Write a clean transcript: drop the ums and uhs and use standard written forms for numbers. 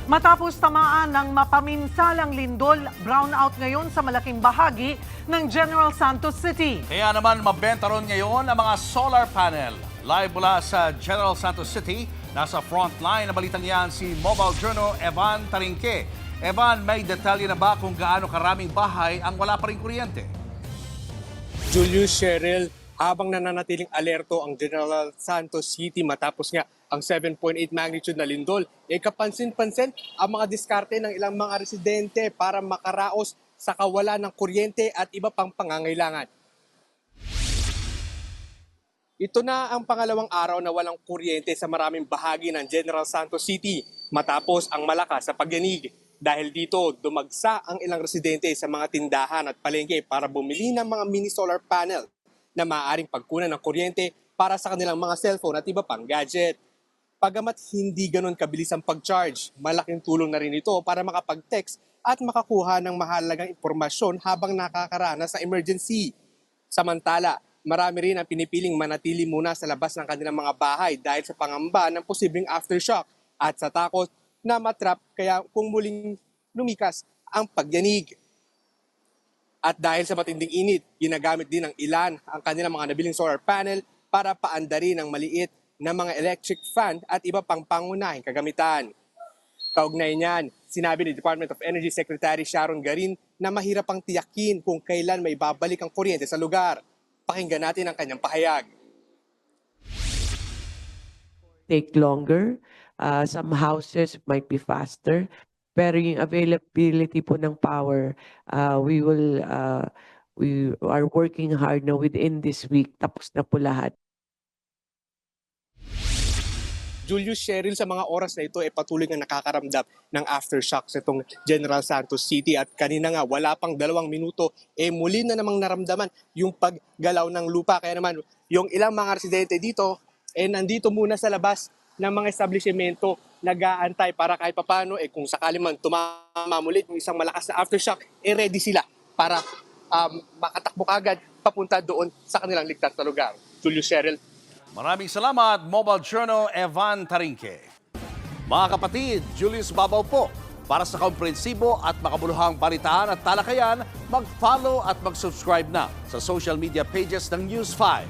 Matapos tamaan ng mapaminsalang lindol, brownout ngayon sa malaking bahagi ng General Santos City. Kaya naman mabenta ron ngayon ang mga solar panel. Live mula sa General Santos City, nasa frontline na balitang yan si Mobile Journal Evan Tarinque. Evan, may detalye na ba kung gaano karaming bahay ang wala pa rin kuryente? Julius, Cheryl, habang nananatiling alerto ang General Santos City matapos nga ang 7.8 magnitude na lindol, kapansin-pansin ang mga diskarte ng ilang mga residente para makaraos sa kawalan ng kuryente at iba pang pangangailangan. Ito na ang pangalawang araw na walang kuryente sa maraming bahagi ng General Santos City matapos ang malakas sa pagyanig. Dahil dito, dumagsa ang ilang residente sa mga tindahan at palengke para bumili ng mga mini solar panel na maaaring pagkunan ng kuryente para sa kanilang mga cellphone at iba pang gadget. Pagamat hindi ganun kabilis ang pag-charge, malaking tulong na rin ito para makapag-text at makakuha ng mahalagang impormasyon habang nakakaranas sa emergency. Samantala, marami rin ang pinipiling manatili muna sa labas ng kanilang mga bahay dahil sa pangamba ng posibleng aftershock at sa takot na matrap kaya kung muling lumikas ang pagyanig. At dahil sa matinding init, ginagamit din ng ilan ang kanilang mga nabiling solar panel para paandarin ng maliit na mga electric fan at iba pang pangunahing kagamitan. Kaugnay niyan, sinabi ni Department of Energy Secretary Sharon Garin na mahirap pang tiyakin kung kailan may babalik ang kuryente sa lugar. Pakinggan natin ang kanyang pahayag. Take longer. Some houses might be faster. Pero yung availability po ng power, we are working hard na within this week. Tapos na po lahat. Julius, Cheryl, sa mga oras na ito patuloy nga nakakaramdam ng aftershock sa itong General Santos City at kanina nga wala pang 2 minuto muli na namang naramdaman yung paggalaw ng lupa. Kaya naman yung ilang mga residente dito nandito muna sa labas ng mga establishmento nag-aantay para kahit papano kung sakali man tumama mulit yung isang malakas na aftershock ready sila para makatakbo agad papunta doon sa kanilang ligtas na lugar. Julius, Cheryl. Maraming salamat, Mobile Journal Evan Tarinque. Mga kapatid, Julius Babaw po. Para sa komprehensibo at makabuluhang balitaan at talakayan, mag-follow at mag-subscribe na sa social media pages ng News 5.